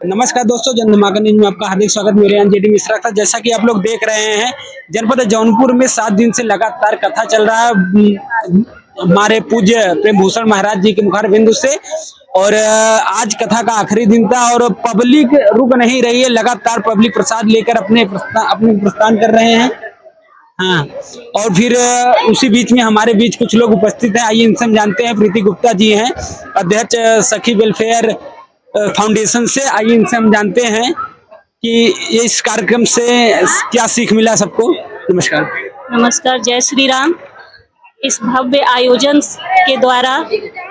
नमस्कार दोस्तों, जन धमाका न्यूज में आपका हार्दिक स्वागत। मेरे यहाँ जेडी मिश्रा था। जैसा कि आप लोग देख रहे हैं, जनपद जौनपुर में 7 दिन से लगातार कथा चल रहा है हमारे पूज्य प्रेम भूषण महाराज जी के मुखार बिंदु से। और आज कथा का आखिरी दिन था और पब्लिक रुक नहीं रही है। लगातार पब्लिक प्रसाद लेकर अपने प्रस्थान कर रहे हैं। हाँ, और फिर उसी बीच में हमारे बीच कुछ लोग उपस्थित हैं। आइए इनसे हम जानते हैं। प्रीति गुप्ता जी हैं, अध्यक्ष सखी वेलफेयर फाउंडेशन से। आइए इनसे हम जानते हैं कि इस कार्यक्रम से क्या सीख मिला सबको। नमस्कार। नमस्कार, जय श्री राम। इस भव्य आयोजन के द्वारा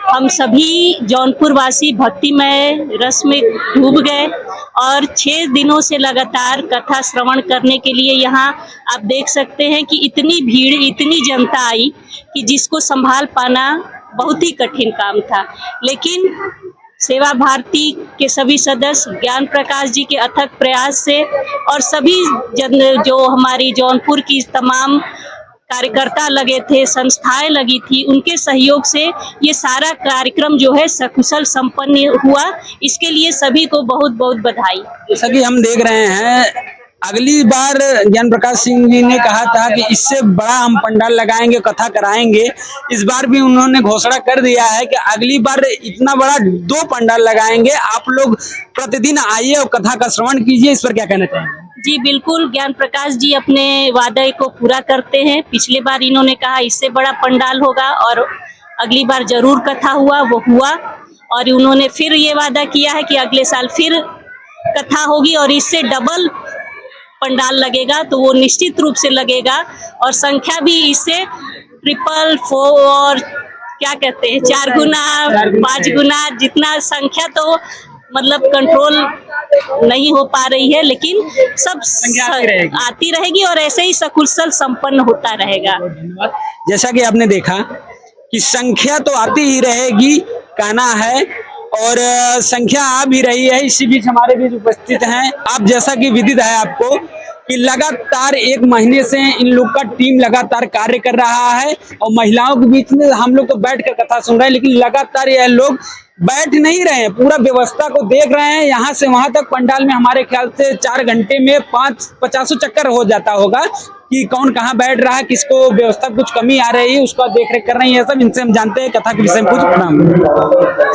हम सभी जौनपुर वासी भक्तिमय रस में डूब गए और 6 दिनों से लगातार कथा श्रवण करने के लिए यहाँ आप देख सकते हैं कि इतनी भीड़, इतनी जनता आई कि जिसको संभाल पाना बहुत ही कठिन काम था। लेकिन सेवा भारती के सभी सदस्य, ज्ञान प्रकाश जी के अथक प्रयास से और सभी जो हमारी जौनपुर की तमाम कार्यकर्ता लगे थे, संस्थाएं लगी थी, उनके सहयोग से ये सारा कार्यक्रम जो है सकुशल संपन्न हुआ। इसके लिए सभी को बहुत बहुत बधाई। जैसा कि हम देख रहे हैं, अगली बार ज्ञान प्रकाश सिंह जी ने कहा था कि इससे बड़ा हम पंडाल लगाएंगे, कथा कराएंगे। इस बार भी उन्होंने घोषणा कर दिया है कि अगली बार इतना बड़ा 2 पंडाल लगाएंगे। आप लोग प्रतिदिन आइए और कथा का श्रवण कीजिए। इस पर क्या कहना चाहेंगे? जी बिल्कुल, ज्ञान प्रकाश जी अपने वादे को पूरा करते हैं। पिछले बार इन्होंने कहा इससे बड़ा पंडाल होगा और अगली बार जरूर कथा हुआ, वो हुआ। और उन्होंने फिर ये वादा किया है कि अगले साल फिर कथा होगी और इससे डबल पंडाल लगेगा। तो वो निश्चित रूप से लगेगा और संख्या भी इससे 3, 4 क्या कहते हैं 4 गुना 5 गुना जितना संख्या तो मतलब कंट्रोल नहीं हो पा रही है, लेकिन सब आती रहेगी और ऐसे ही सकुशल संपन्न होता रहेगा। जैसा कि आपने देखा कि संख्या तो आती ही रहेगी, कहना है, और संख्या आ भी रही है। इसी बीच हमारे बीच उपस्थित हैं आप, जैसा कि विदित है आपको कि लगातार 1 महीने से इन लोग का टीम लगातार कार्य कर रहा है और महिलाओं के बीच में हम लोग तो बैठकर कथा सुन रहे हैं, लेकिन लगातार यह लोग बैठ नहीं रहे हैं, पूरा व्यवस्था को देख रहे हैं। यहाँ से वहां तक पंडाल में हमारे ख्याल से 4 घंटे में 50 चक्कर हो जाता होगा कि कौन कहाँ बैठ रहा है, किसको व्यवस्था कुछ कमी आ रही है, उसका देख रेख कर रही है। सब इनसे हम जानते हैं कथा के विषय में कुछ।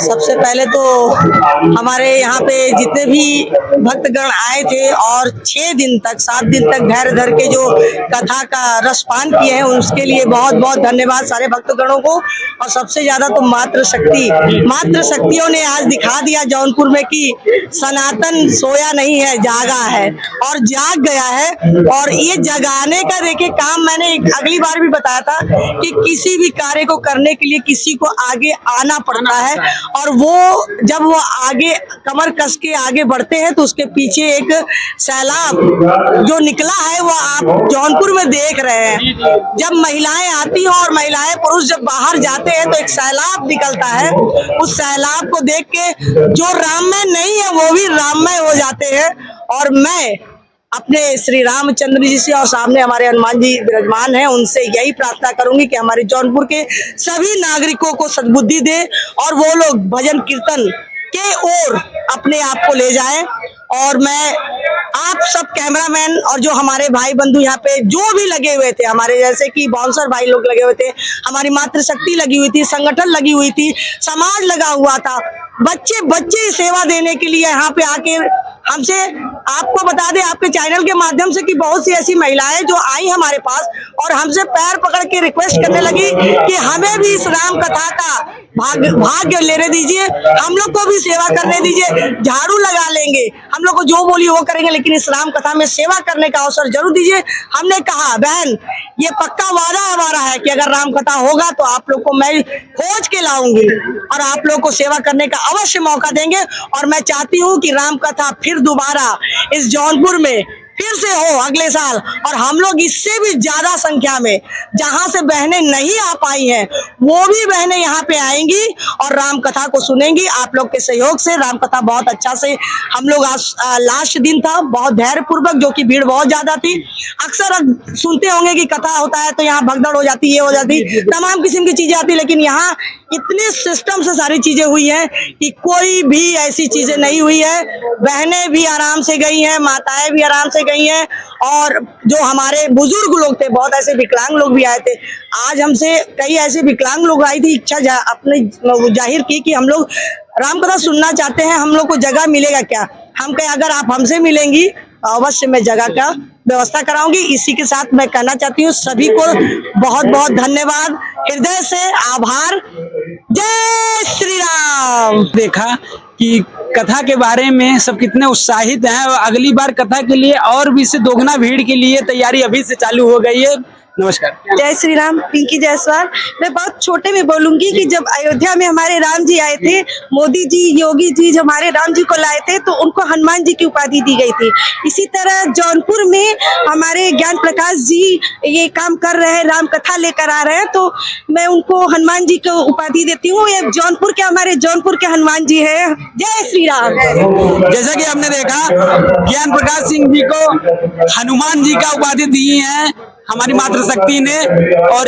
सबसे पहले तो हमारे यहाँ पे जितने भी भक्तगण आए थे और 6 दिन तक 7 दिन तक धैर्य धर के जो कथा का रसपान किए हैं, उसके लिए बहुत बहुत धन्यवाद सारे भक्तगणों को। और सबसे ज्यादा तो मातृ शक्तियों ने आज दिखा दिया जौनपुर में कि सनातन सोया नहीं है, जागा है और जाग गया है। और ये जगाने का देखिए काम मैंने अगली बार भी बताया था कि किसी भी कार्य को करने के लिए किसी को आगे आना पड़ता है और वो जब वो आगे कमर कस के आगे बढ़ते हैं तो उसके पीछे एक सैलाब जो निकला है वो आप जौनपुर में देख रहे हैं। जब महिलाएं आती हैं और महिलाएं पुरुष जब बाहर जाते हैं तो एक सैलाब निकलता है। उस सैलाब को देख के जो राममय नहीं है वो भी राममय हो जाते हैं। और मैं अपने श्री रामचंद्र जी से और सामने हमारे हनुमान जी विराजमान हैं, उनसे यही प्रार्थना करूंगी कि हमारे जौनपुर के सभी नागरिकों को सद्बुद्धि दे और वो लोग भजन कीर्तन के ओर अपने आप को ले जाएं। और मैं आप सब कैमरामैन और जो हमारे भाई बंधु यहाँ पे जो भी लगे हुए थे, हमारे जैसे कि बाउंसर भाई लोग लगे हुए थे, हमारी मातृशक्ति लगी हुई थी, संगठन लगी हुई थी, समाज लगा हुआ था, बच्चे सेवा देने के लिए यहाँ पे आके हमसे आपको बता दें आपके चैनल के माध्यम से कि बहुत सी ऐसी महिलाएं जो आई हमारे पास और हमसे पैर पकड़ के रिक्वेस्ट करने लगी कि हमें भी इस राम कथा का भाग्य लेने दीजिए, हम लोग को भी सेवा करने दीजिए, झाड़ू लगा लेंगे, हम लोग को जो बोली वो करेंगे, लेकिन इस राम कथा में सेवा करने का अवसर जरूर दीजिए। हमने कहा बहन ये पक्का वादा हमारा है कि अगर राम कथा होगा तो आप लोग को मैं खोज के लाऊंगी और आप लोग को सेवा करने का अवश्य मौका देंगे। और मैं चाहती हूँ कि राम कथा फिर दोबारा इस जौनपुर में फिर से हो अगले साल और हम लोग इससे भी ज्यादा संख्या में, जहां से बहनें नहीं आ पाई हैं वो भी बहनें यहाँ पे आएंगी और राम कथा को सुनेंगी। आप लोग के सहयोग से राम कथा बहुत अच्छा से हम लोग आज लास्ट दिन था, बहुत धैर्य पूर्वक, जो कि भीड़ बहुत ज्यादा थी। अक्सर सुनते होंगे कि कथा होता है तो यहाँ भगदड़ हो जाती, ये हो जाती, तमाम किस्म की चीजें आती, लेकिन यहाँ इतने सिस्टम से सारी चीजें हुई हैं कि कोई भी ऐसी चीजें नहीं हुई है। बहनें भी आराम से गई हैं, माताएं भी आराम से गई हैं, और जो हमारे बुजुर्ग लोग थे, बहुत ऐसे विकलांग लोग भी आए थे। आज हमसे कई ऐसे विकलांग लोग आई थी, इच्छा अपने जाहिर की कि हम लोग रामकथा सुनना चाहते हैं, हम लोग को जगह मिलेगा क्या। हम कहे अगर आप हमसे मिलेंगी तो अवश्य मैं जगह का व्यवस्था कराऊंगी। इसी के साथ मैं कहना चाहती हूँ सभी को बहुत बहुत धन्यवाद, हृदय से आभार। जय श्री राम। देखा कि कथा के बारे में सब कितने उत्साहित हैं और अगली बार कथा के लिए और भी इससे दोगुना भीड़ के लिए तैयारी अभी से चालू हो गई है। नमस्कार। जय श्री राम। पिंकी जायसवाल। मैं बहुत छोटे में बोलूंगी कि जब अयोध्या में हमारे राम जी आए थे, मोदी जी, योगी जी जब हमारे राम जी को लाए थे तो उनको हनुमान जी की उपाधि दी गई थी। इसी तरह जौनपुर में हमारे ज्ञान प्रकाश जी ये काम कर रहे हैं, राम कथा लेकर आ रहे हैं, तो मैं उनको हनुमान जी को उपाधि देती हूँ। ये जौनपुर के हमारे जौनपुर के हनुमान जी है। जय श्री राम। जैसा कि आपने देखा ज्ञान प्रकाश सिंह जी को हनुमान जी का उपाधि दी है हमारी मातृशक्ति ने, और